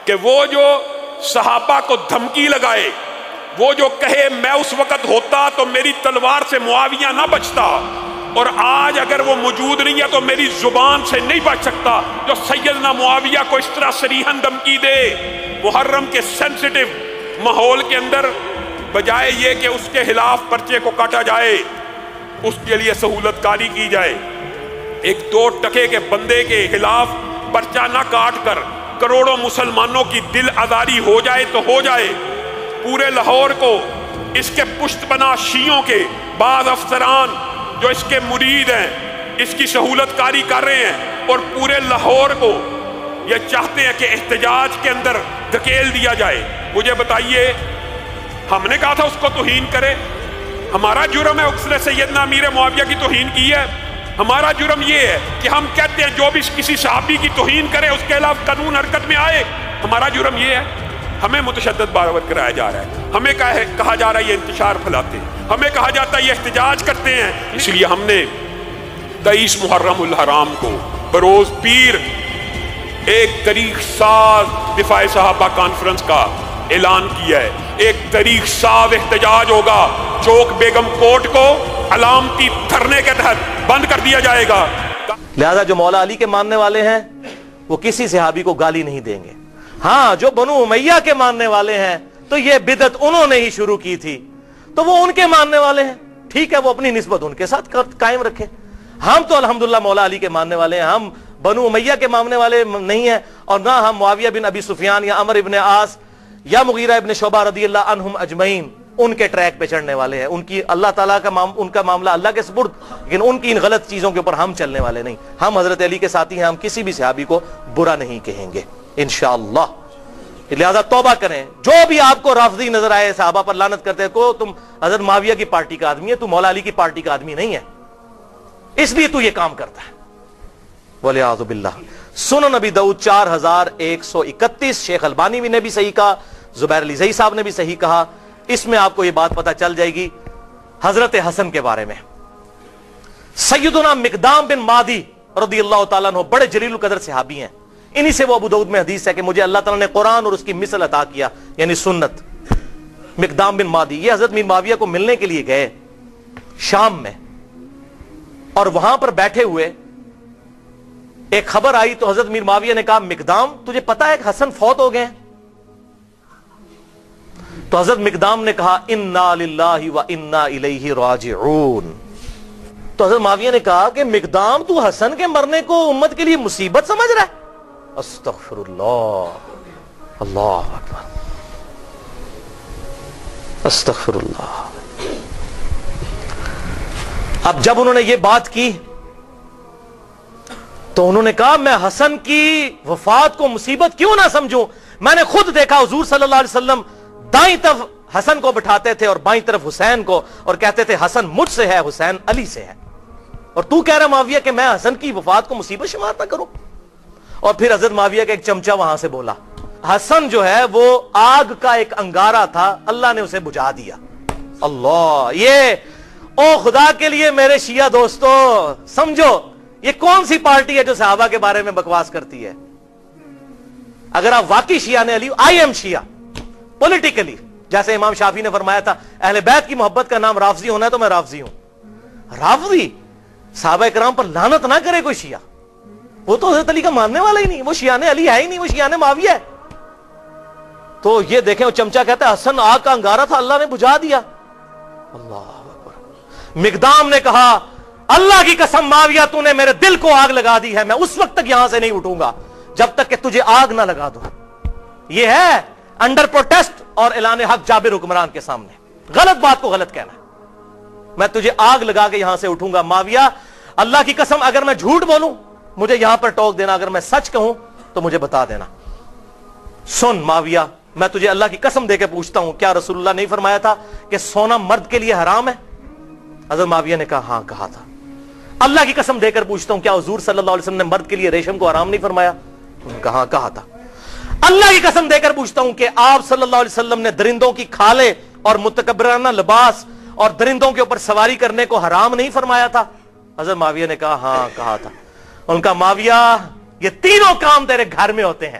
کہ وہ جو صحابہ کو دھمکی لگائے, وہ جو کہے میں اس وقت ہوتا تو میری تلوار سے معاویہ نہ بچتا, اور آج اگر وہ موجود نہیں ہے تو میری زبان سے نہیں بچ سکتا, جو سیدنا معاویہ کو اس طرح صریحاً دھمکی دے محرم کے سینسٹیو ماحول کے اندر, بجائے یہ کہ اس کے خلاف پرچے کو کاٹا جائے, اس کے لیے سہولت کاری کی جائے. ایک 2 ٹکے کے بندے کے خلاف پرچہ نہ کاٹ کر کروڑوں مسلمانوں کی دل آزاری ہو جائے تو ہو جائے. پورے لاہور کو اس کے پشت بنا شیعوں کے بعض افسران جو اس کے مرید ہیں اس کی سہولت کاری کر رہے ہیں, اور پورے لاہور کو یہ چاہتے ہیں کہ احتجاج کے اندر دھکیل دیا جائے. مجھے بتائیے, ہم نے کہا تھا اس کو توہین کرے؟ ہمارا جرم ہے اس نے سیدنا امیر معاویہ کی توہین کی ہے؟ ہمارا جرم یہ ہے کہ ہم کہتے ہیں جو بھی کسی صحابی کی توہین کرے اس کے خلاف قانون حرکت میں آئے. ہمارا جرم یہ ہے. ہمیں متشدد بارآور کرایا جا رہا ہے, ہمیں کہا جا رہا ہے یہ انتشار پھیلاتے ہیں, ہمیں کہا جاتا ہے یہ احتجاج کرتے ہیں. اس لیے ہم نے 23 محرم الحرام کو بروز پیر ایک تاریخ ساز دفاع صحابہ کانفرنس کا اعلان کیا ہے. ایک تاریخ ساز احتجاج ہوگا. چوک بیگم کوٹ کو علامتی دھرنے کے تحت بند کر دیا جائے گا. لہذا جو مولا علی کے ماننے والے ہیں وہ کسی صحابی کو گالی نہیں دیں گے. ہاں جو بنو امیہ کے ماننے والے ہیں تو یہ بدعت انہوں نے ہی شروع کی تھی, تو وہ ان کے ماننے والے ہیں, ٹھیک ہے, وہ اپنی نسبت ان کے ساتھ قائم رکھیں. ہم تو الحمدللہ مولا علی کے ماننے والے ہیں, ہم بنو امیہ کے ماننے والے نہیں ہیں, اور نہ ہم معاویہ بن ابی سفیان یا عمر ابن عاص یا مغیرہ ابن شعبہ رضی اللہ عنہم اجمعین ان کے ٹریک پہ چڑھنے والے ہیں. ان کی اللہ تعالیٰ کا ان کا معاملہ اللہ کے سپرد, لیکن ان کی ان غلط چیزوں کے اوپر ہم چلنے والے نہیں. ہم حضرت علی کے ساتھی ہیں, ہم کسی بھی صحابی کو برا نہیں کہیں گے انشاءاللہ. لہذا توبہ کریں. جو بھی آپ کو رافضی نظر آئے صحابہ پر لعنت کرتے کو, تم حضرت معاویہ کی پارٹی کا آدمی ہے, تو مولا علی کی پارٹی کا آدمی نہیں ہے, اس لیے تو یہ کام کرتا ہے. وَلِعَاذُ بِاللَّهِ. سنن نبی داؤد 4131, شیخ البانی نے بھی صحیح کہا, زبیر علی زئی صاحب نے بھی صحیح کہا. اس میں آپ کو یہ بات پتہ چل جائے گی حضرت حسن کے بارے میں. سیدنا مقدام بن مادی رضی اللہ تعالیٰ عنہ بڑے جلیل القدر صحابی ہیں. انہی سے وہ ابو داؤد میں حدیث ہے کہ مجھے اللہ تعالیٰ نے قرآن اور اس کی مثل عطا کیا, یعنی سنت. مقدام بن مادی یہ حضرت میر معاویہ کو ملنے کے لیے گئے شام میں, اور وہاں پر بیٹھے ہوئے ایک خبر آئی تو حضرت میر معاویہ نے کہا مقدام تجھے پتا ہے کہ حسن فوت ہو گئے ہیں؟ تو حضرت مقدام نے کہا انا للہ و انا الیہ راجعون. تو حضرت معاویہ نے کہا کہ مقدام تو حسن کے مرنے کو امت کے لیے مصیبت سمجھ رہا ہے؟ استغفر اللہ, اللہ اکبر, استغفر اللہ. اب جب انہوں نے یہ بات کی تو انہوں نے کہا میں حسن کی وفات کو مصیبت کیوں نہ سمجھوں, میں نے خود دیکھا حضور صلی اللہ علیہ وسلم دائیں طرف حسن کو بٹھاتے تھے اور بائیں طرف حسین کو, اور کہتے تھے حسن مجھ سے ہے, حسین علی سے ہے, اور تو کہہ رہا معاویہ کہ میں حسن کی وفات کو مصیبت شمار نہ کروں. اور پھر حضرت معاویہ کا ایک چمچہ وہاں سے بولا, حسن جو ہے وہ آگ کا ایک انگارہ تھا, اللہ نے اسے بجھا دیا. اللہ, یہ او خدا کے لیے میرے شیعہ دوستو سمجھو یہ کون سی پارٹی ہے جو صحابہ کے بارے میں بکواس کرتی ہے. اگر آپ واقعی شیعہ نے علی, آئی ایم شیعہ پولیٹیکلی, جیسے امام شافعی نے فرمایا تھا اہل بیت کی محبت کا نام رافضی ہونا ہے, تو میں رافضی ہوں. رافضی صحابہ کرام پر لعنت نہ کرے کوئی شیعہ, وہ تو حضرت علی کا ماننے والا ہی نہیں, وہ شیعہ علی ہے ہی نہیں, وہ شیعہ معاویہ ہے. تو یہ دیکھیں وہ چمچہ کہتا ہے حسن آگ کا انگارہ تھا, اللہ نے بجھا دیا. اللہ اکبر. مقدام نے کہا اللہ کی قسم معاویہ تو نے میرے دل کو آگ لگا دی ہے, میں اس وقت تک یہاں سے نہیں اٹھوں گا جب تک کہ تجھے آگ نہ لگا دوں. یہ ہے انڈر پروٹیسٹ اور اعلان حق جابر حکمران کے سامنے, غلط بات کو غلط کہنا. میں تجھے آگ لگا کے یہاں سے اٹھوں گا. معاویہ اللہ کی قسم اگر میں جھوٹ بولوں مجھے یہاں پر ٹوک دینا, اگر میں سچ کہوں تو مجھے بتا دینا. سن معاویہ, میں تجھے اللہ کی قسم دے کے پوچھتا ہوں, کیا رسول اللہ نہیں فرمایا تھا کہ سونا مرد کے لیے حرام ہے؟ حضرت معاویہ نے کہا ہاں کہا تھا. اللہ کی قسم دے کر پوچھتا ہوں, کیا حضور صلی اللہ علیہ وسلم نے مرد کے لیے ریشم کو حرام نہیں فرمایا؟ کہا کہا تھا. اللہ کی قسم دے کر پوچھتا ہوں کہ آپ صلی اللہ علیہ وسلم نے درندوں کی کھالیں اور متکبرانہ لباس اور درندوں کے اوپر سواری کرنے کو حرام نہیں فرمایا تھا؟ حضرت معاویہ نے کہا ہاں کہا تھا. ان کا معاویہ یہ تینوں کام تیرے گھر میں ہوتے ہیں,